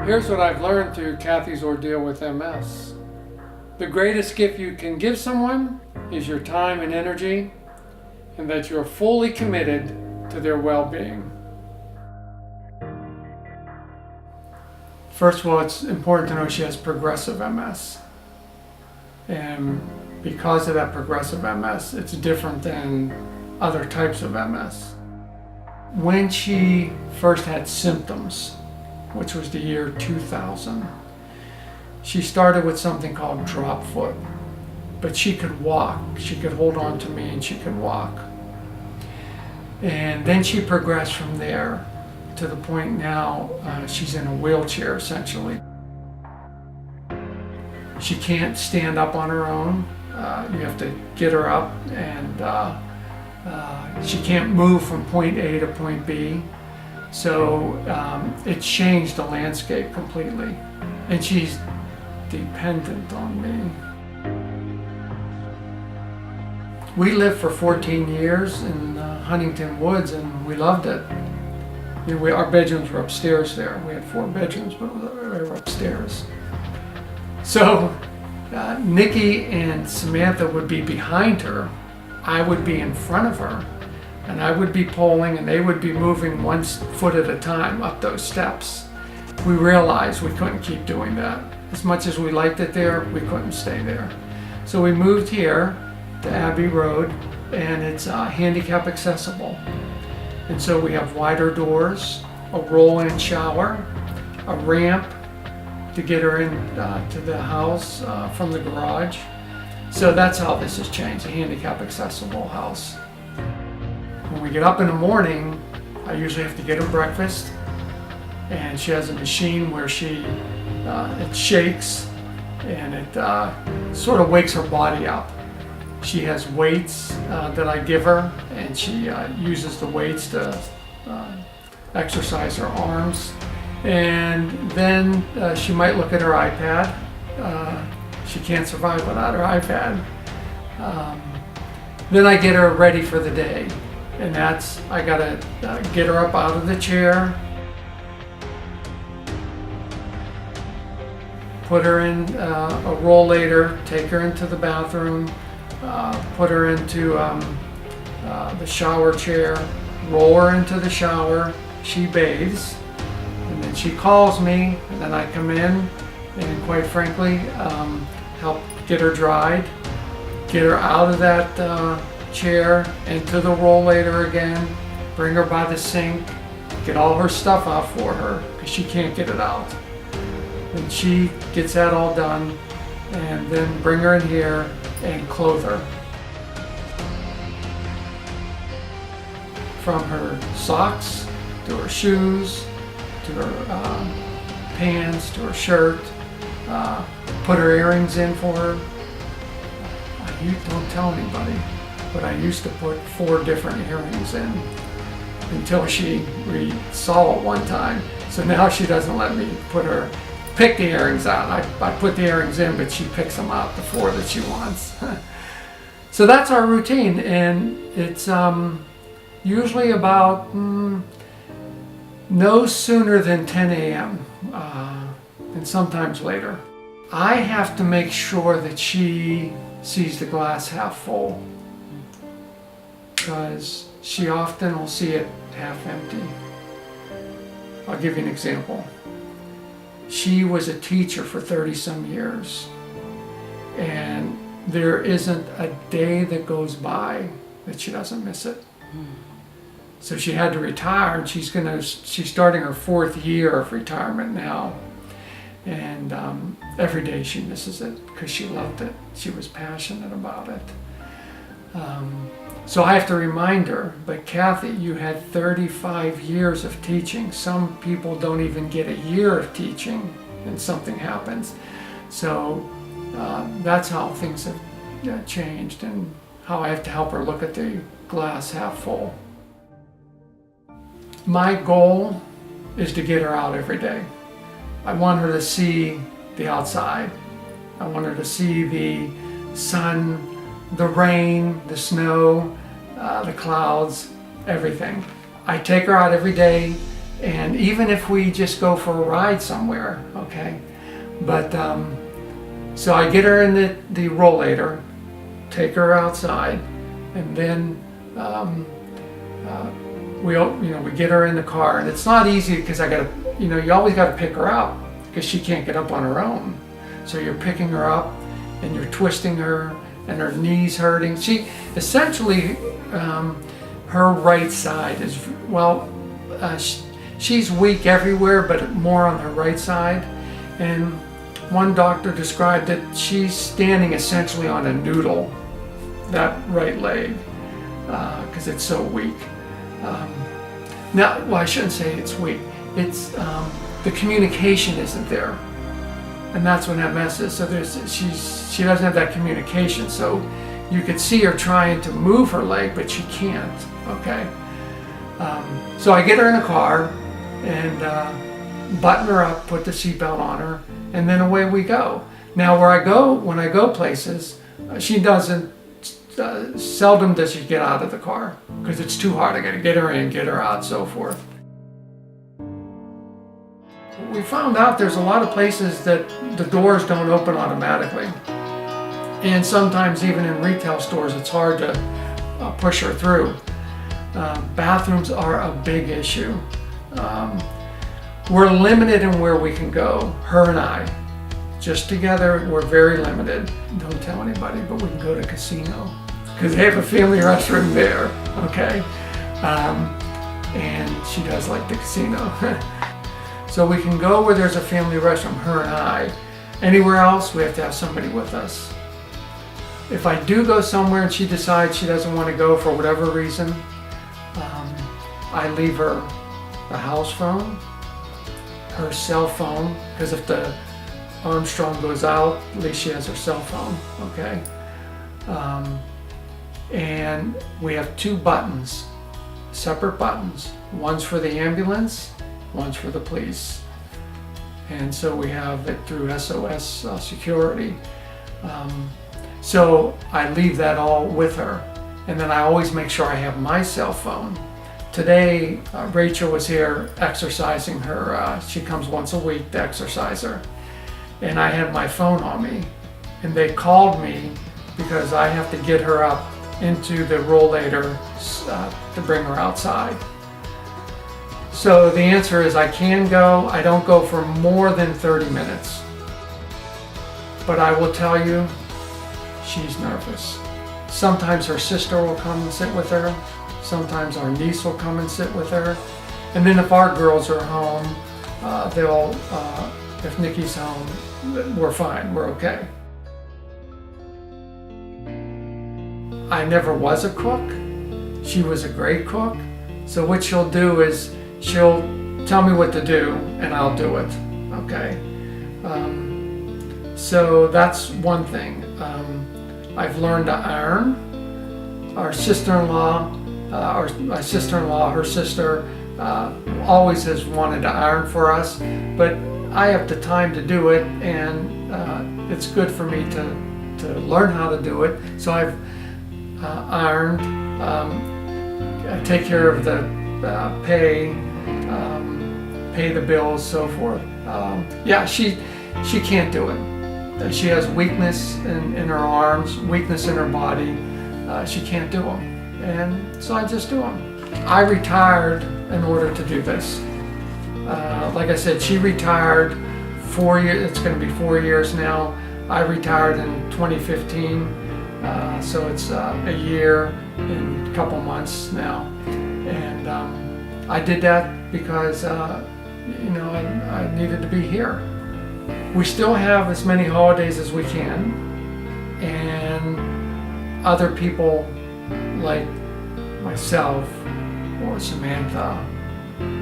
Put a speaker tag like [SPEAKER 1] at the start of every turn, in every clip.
[SPEAKER 1] Here's what I've learned through Kathy's ordeal with MS. The greatest gift you can give someone is your time and energy, and that you're fully committed to their well-being. First of all, it's important to know she has progressive MS. And because of that progressive MS, it's different than other types of MS. When she first had symptoms, which was the year 2000, she started with something called drop foot. But she could walk. She could hold on to me and she could walk. And then she progressed from there to the point now she's in a wheelchair essentially. She can't stand up on her own. You have to get her up, and she can't move from point A to point B. So it changed the landscape completely. And she's dependent on me. We lived for 14 years in Huntington Woods, and we loved it. You know, our bedrooms were upstairs there. We had 4 bedrooms, but they were upstairs. So Nikki and Samantha would be behind her. I would be in front of her, and I would be pulling, and they would be moving 1 foot at a time up those steps. We realized we couldn't keep doing that. As much as we liked it there, we couldn't stay there. So we moved here to Abbey Road, and it's handicap accessible. And so we have wider doors, a roll-in shower, a ramp to get her in to the house from the garage. So that's how this has changed, a handicap accessible house. When we get up in the morning, I usually have to get her breakfast, and she has a machine where it shakes, and it sort of wakes her body up. She has weights that I give her, and she uses the weights to exercise her arms. And then she might look at her iPad. She can't survive without her iPad. Then I get her ready for the day, and that's, I gotta get her up out of the chair, put her in a rollator, take her into the bathroom, put her into the shower chair, roll her into the shower, she bathes, and then she calls me, and then I come in and, quite frankly, help get her dried, get her out of that chair into the rollator again, bring her by the sink, get all her stuff out for her because she can't get it out. And she gets that all done, and then bring her in here and clothe her. From her socks, to her shoes, to her pants, to her shirt, put her earrings in for her. Don't tell anybody, but I used to put 4 different earrings in until we saw it one time. So now she doesn't let me pick the earrings out. I put the earrings in, but she picks them out, the 4 that she wants. So that's our routine, and it's usually about no sooner than 10 a.m. And sometimes later. I have to make sure that she sees the glass half full, because she often will see it half empty. I'll give you an example. She was a teacher for 30-some years, and there isn't a day that goes by that she doesn't miss it. So she had to retire, and she's starting her 4th year of retirement now. And every day she misses it because she loved it. She was passionate about it. So I have to remind her, but Kathy, you had 35 years of teaching. Some people don't even get a year of teaching and something happens. So that's how things have changed, and how I have to help her look at the glass half full. My goal is to get her out every day. I want her to see the outside. I want her to see the sun, the rain, the snow, the clouds, everything. I take her out every day And even if we just go for a ride somewhere, okay? But, so I get her in the rollator, take her outside, and then we get her in the car. And it's not easy because you always got to pick her up because she can't get up on her own. So you're picking her up and you're twisting her and her knees hurting. She essentially, her right side is, she's weak everywhere, but more on her right side. And one doctor described that she's standing essentially on a noodle, that right leg, because it's so weak. I shouldn't say it's weak. It's the communication isn't there, and that's when that messes. So she doesn't have that communication. So you could see her trying to move her leg, but she can't. Okay. So I get her in the car and button her up, put the seatbelt on her, and then away we go. Now when I go places, she doesn't, seldom does she get out of the car because it's too hard. I gotta get her in, get her out, so forth. We found out there's a lot of places that the doors don't open automatically. And sometimes even in retail stores, it's hard to push her through. Bathrooms are a big issue. We're limited in where we can go, her and I. Just together, we're very limited. Don't tell anybody, but we can go to casino because they have a family restroom there, okay? And she does like the casino. So we can go where there's a family restroom, her and I. Anywhere else, we have to have somebody with us. If I do go somewhere and she decides she doesn't want to go for whatever reason, I leave her the house phone, her cell phone, because if the Armstrong goes out, at least she has her cell phone, okay? And we have 2 buttons, separate buttons. One's for the ambulance, one's for the police. And so we have it through SOS security. So I leave that all with her. And then I always make sure I have my cell phone. Today, Rachel was here exercising her. She comes once a week to exercise her. And I had my phone on me. And they called me because I have to get her up into the rollator to bring her outside. So the answer is I can go. I don't go for more than 30 minutes. But I will tell you, she's nervous. Sometimes her sister will come and sit with her. Sometimes our niece will come and sit with her. And then if our girls are home, if Nikki's home, we're fine, we're okay. I never was a cook. She was a great cook. So what she'll do is she'll tell me what to do and I'll do it, okay? So that's one thing. I've learned to iron. Our sister-in-law, my sister-in-law, her sister, always has wanted to iron for us, but I have the time to do it, and it's good for me to learn how to do it. So I've ironed, I take care of the pay the bills, so forth. She can't do it. She has weakness in her arms, weakness in her body. She can't do them. And so I just do them. I retired in order to do this. Like I said, she retired 4 years, it's going to be 4 years now. I retired in 2015, so it's a year and a couple months now. And I did that because, I needed to be here. We still have as many holidays as we can, and other people like myself or Samantha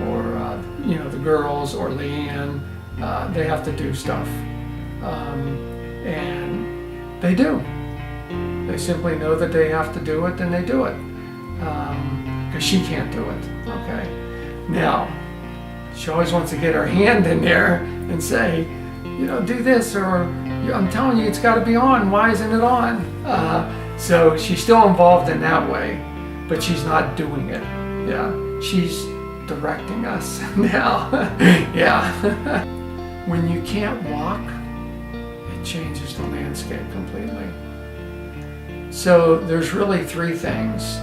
[SPEAKER 1] or the girls or Leanne, they have to do stuff, and they do. They simply know that they have to do it, and they do it because she can't do it. Okay. Now, she always wants to get her hand in there and say, do this, or I'm telling you, it's got to be on. Why isn't it on? So she's still involved in that way, but she's not doing it. Yeah, directing us now. Yeah. When you can't walk, it changes the landscape completely. So there's really three things,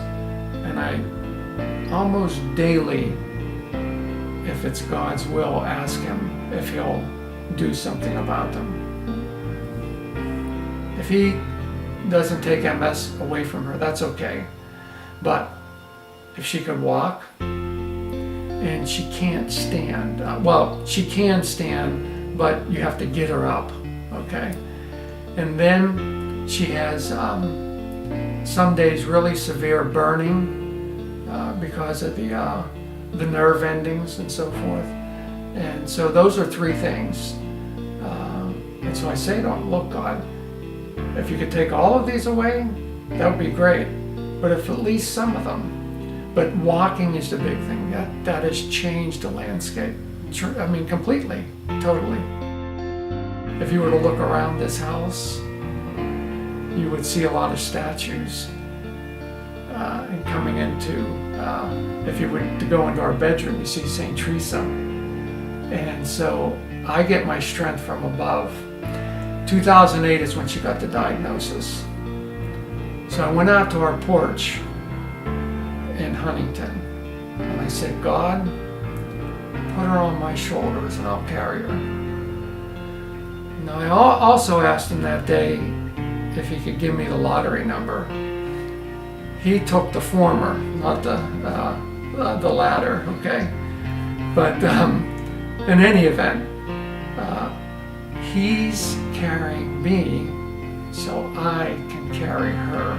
[SPEAKER 1] and I almost daily, if it's God's will, ask Him if He'll do something about them. If He doesn't take MS away from her, that's okay. But if she could walk, and she can't stand, well, she can stand, but you have to get her up, okay? And then she has some days really severe burning because of the nerve endings and so forth. And so those are three things. And so I say to Him, look, God, if you could take all of these away, that would be great. But if at least some of them. But walking is the big thing. That has changed the landscape. I mean, completely, totally. If you were to look around this house, you would see a lot of statues. And coming into, if you were to go into our bedroom, you see St. Teresa. And so I get my strength from above. 2008 is when she got the diagnosis. So I went out to our porch in Huntington, and I said, God, put her on my shoulders and I'll carry her. Now I also asked Him that day if He could give me the lottery number. He took the former, not the latter, okay? But in any event, He's carrying me so I can carry her.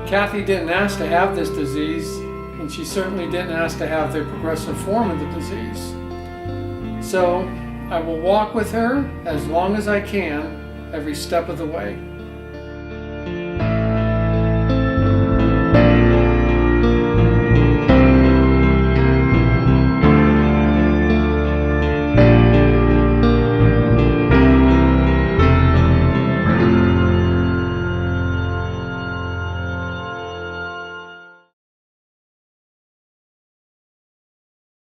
[SPEAKER 1] Kathy didn't ask to have this disease, and she certainly didn't ask to have the progressive form of the disease. So I will walk with her as long as I can, every step of the way.